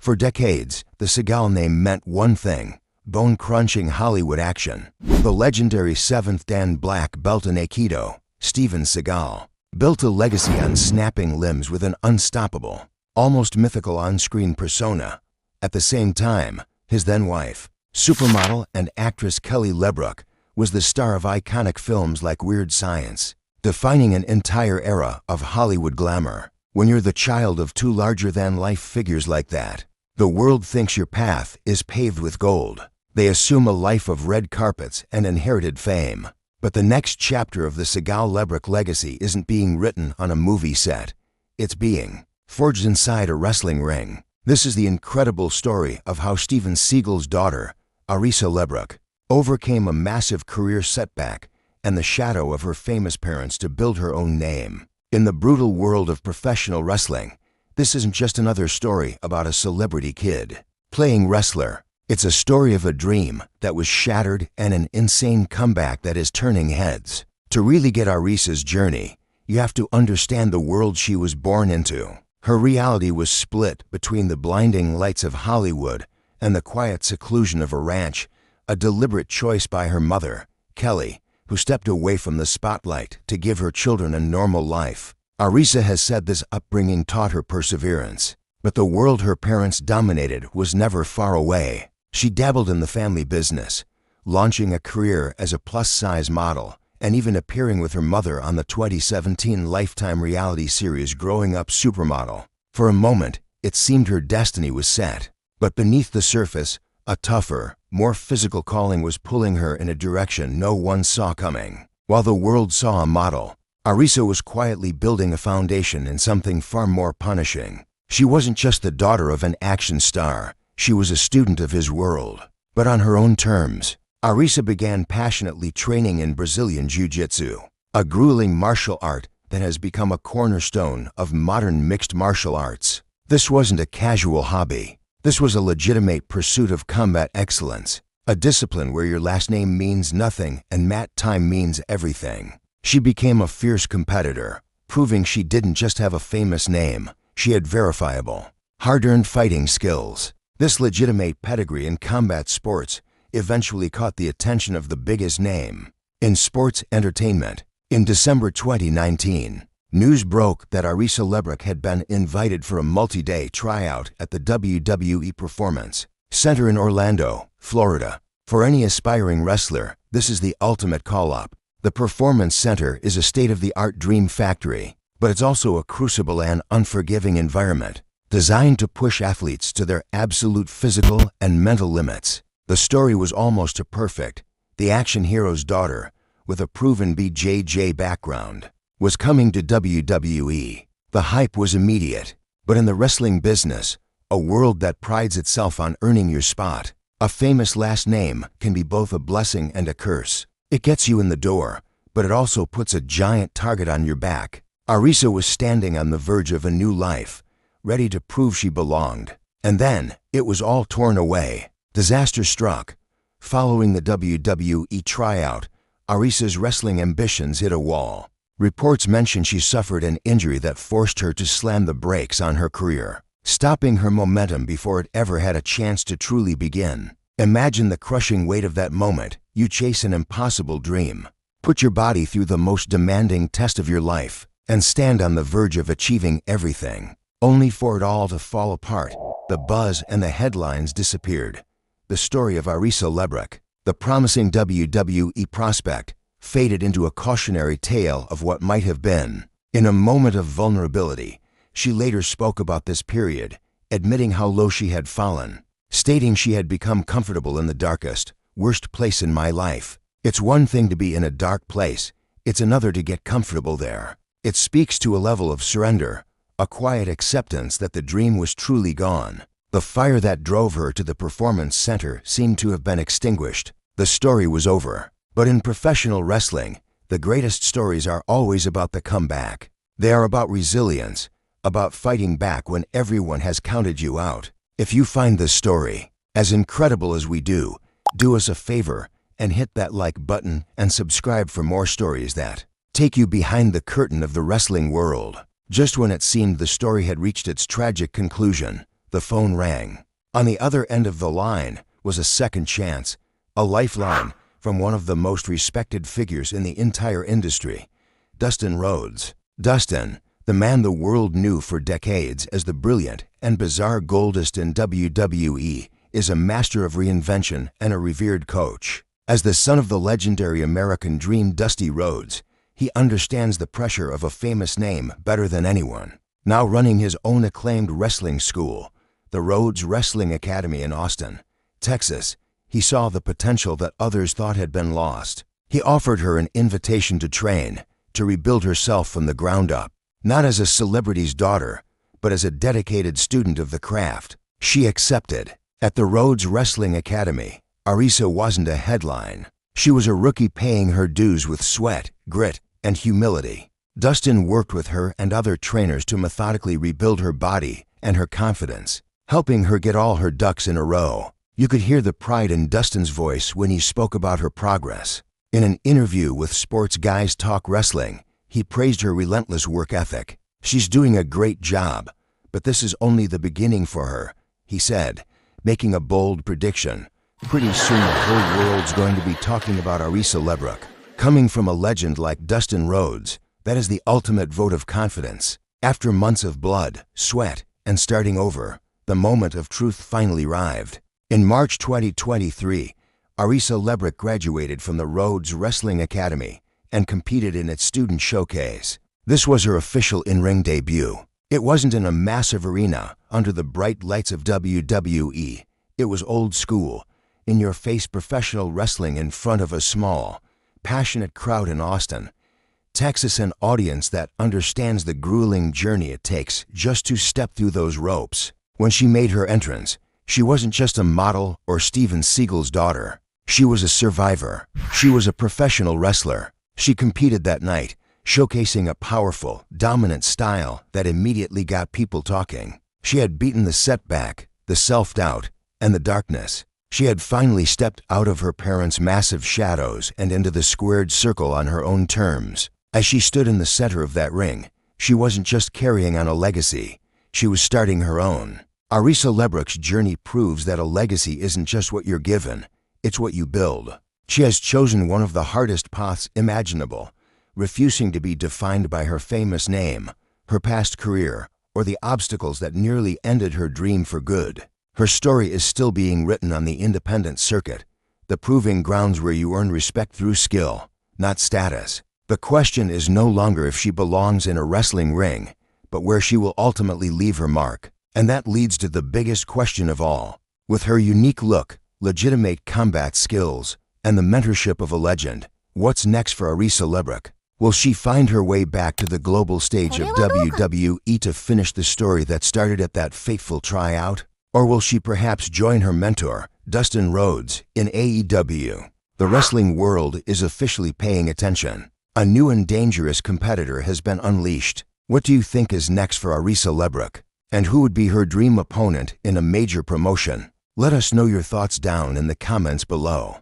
For decades, the Seagal name meant one thing: bone-crunching Hollywood action. The legendary 7th Dan black belt in Aikido, Steven Seagal, built a legacy on snapping limbs with an unstoppable, almost mythical on-screen persona. At the same time, his then-wife, supermodel and actress Kelly LeBrock, was the star of iconic films like Weird Science, defining an entire era of Hollywood glamour. When you're the child of two larger-than-life figures like that, the world thinks your path is paved with gold. They assume a life of red carpets and inherited fame. But the next chapter of the Seagal-LeBrock legacy isn't being written on a movie set. It's being forged inside a wrestling ring. This is the incredible story of how Steven Seagal's daughter, Arissa LeBrock, overcame a massive career setback and the shadow of her famous parents to build her own name. In the brutal world of professional wrestling, this isn't just another story about a celebrity kid playing wrestler. It's a story of a dream that was shattered and an insane comeback that is turning heads. To really get Arissa's journey, you have to understand the world she was born into. Her reality was split between the blinding lights of Hollywood and the quiet seclusion of a ranch, a deliberate choice by her mother, Kelly, who stepped away from the spotlight to give her children a normal life. Arissa has said this upbringing taught her perseverance, but the world her parents dominated was never far away. She dabbled in the family business, launching a career as a plus-size model and even appearing with her mother on the 2017 Lifetime reality series Growing Up Supermodel. For a moment, it seemed her destiny was set. But beneath the surface, a tougher, more physical calling was pulling her in a direction no one saw coming. While the world saw a model, Arissa was quietly building a foundation in something far more punishing. She wasn't just the daughter of an action star. She was a student of his world. But on her own terms, Arissa began passionately training in Brazilian Jiu-Jitsu, a grueling martial art that has become a cornerstone of modern mixed martial arts. This wasn't a casual hobby. This was a legitimate pursuit of combat excellence, a discipline where your last name means nothing and mat time means everything. She became a fierce competitor, proving she didn't just have a famous name, she had verifiable, hard-earned fighting skills. This legitimate pedigree in combat sports eventually caught the attention of the biggest name in sports entertainment. In December 2019, news broke that Arissa LeBrock had been invited for a multi-day tryout at the WWE Performance Center in Orlando, Florida. For any aspiring wrestler, this is the ultimate call-up. The Performance Center is a state-of-the-art dream factory, but it's also a crucible and unforgiving environment, designed to push athletes to their absolute physical and mental limits. The story was almost perfect. The action hero's daughter, with a proven BJJ background, was coming to WWE. The hype was immediate, but in the wrestling business, a world that prides itself on earning your spot, a famous last name can be both a blessing and a curse. It gets you in the door, but it also puts a giant target on your back. Arissa was standing on the verge of a new life, ready to prove she belonged. And then, it was all torn away. Disaster struck. Following the WWE tryout, Arissa's wrestling ambitions hit a wall. Reports mention she suffered an injury that forced her to slam the brakes on her career, stopping her momentum before it ever had a chance to truly begin. Imagine the crushing weight of that moment. You chase an impossible dream, put your body through the most demanding test of your life, and stand on the verge of achieving everything, only for it all to fall apart. The buzz and the headlines disappeared. The story of Arissa LeBrock, the promising WWE prospect, faded into a cautionary tale of what might have been. In a moment of vulnerability, she later spoke about this period, admitting how low she had fallen, stating she had become comfortable in the darkest, worst place in my life. It's one thing to be in a dark place, it's another to get comfortable there. It speaks to a level of surrender, a quiet acceptance that the dream was truly gone. The fire that drove her to the Performance Center seemed to have been extinguished. The story was over. But in professional wrestling, the greatest stories are always about the comeback. They are about resilience, about fighting back when everyone has counted you out. If you find this story as incredible as we do us a favor and hit that like button and subscribe for more stories that take you behind the curtain of the wrestling world. Just when it seemed the story had reached its tragic conclusion, The phone rang. On the other end of the line was a second chance, a lifeline from one of the most respected figures in the entire industry, Dustin Rhodes. Dustin, the man the world knew for decades as the brilliant and bizarre Goldust in WWE, is a master of reinvention and a revered coach. As the son of the legendary American Dream Dusty Rhodes, he understands the pressure of a famous name better than anyone. Now running his own acclaimed wrestling school, the Rhodes Wrestling Academy in Austin, Texas, he saw the potential that others thought had been lost. He offered her an invitation to train, to rebuild herself from the ground up, not as a celebrity's daughter, but as a dedicated student of the craft. She accepted. At the Rhodes Wrestling Academy, Arissa wasn't a headline. She was a rookie paying her dues with sweat, grit, and humility. Dustin worked with her and other trainers to methodically rebuild her body and her confidence, helping her get all her ducks in a row. You could hear the pride in Dustin's voice when he spoke about her progress. In an interview with Sports Guys Talk Wrestling, he praised her relentless work ethic. "She's doing a great job, but this is only the beginning for her," he said, making a bold prediction. Pretty soon the whole world's going to be talking about Arissa LeBrock. Coming from a legend like Dustin Rhodes, that is the ultimate vote of confidence. After months of blood, sweat, and starting over, the moment of truth finally arrived. In March 2023, Arissa LeBrock graduated from the Rhodes Wrestling Academy and competed in its student showcase. This was her official in-ring debut. It wasn't in a massive arena under the bright lights of WWE. It was old school, in-your-face professional wrestling in front of a small, passionate crowd in Austin, Texas, an audience that understands the grueling journey it takes just to step through those ropes. When she made her entrance, she wasn't just a model or Steven Seagal's daughter. She was a survivor. She was a professional wrestler. She competed that night, showcasing a powerful, dominant style that immediately got people talking. She had beaten the setback, the self-doubt, and the darkness. She had finally stepped out of her parents' massive shadows and into the squared circle on her own terms. As she stood in the center of that ring, she wasn't just carrying on a legacy, she was starting her own. Arissa LeBrock's journey proves that a legacy isn't just what you're given, it's what you build. She has chosen one of the hardest paths imaginable, refusing to be defined by her famous name, her past career, or the obstacles that nearly ended her dream for good. Her story is still being written on the independent circuit, the proving grounds where you earn respect through skill, not status. The question is no longer if she belongs in a wrestling ring, but where she will ultimately leave her mark. And that leads to the biggest question of all. With her unique look, legitimate combat skills, and the mentorship of a legend, what's next for Arissa LeBrock? Will she find her way back to the global stage of WWE to finish the story that started at that fateful tryout? Or will she perhaps join her mentor, Dustin Rhodes, in AEW? The wrestling world is officially paying attention. A new and dangerous competitor has been unleashed. What do you think is next for Arissa LeBrock? And who would be her dream opponent in a major promotion? Let us know your thoughts down in the comments below.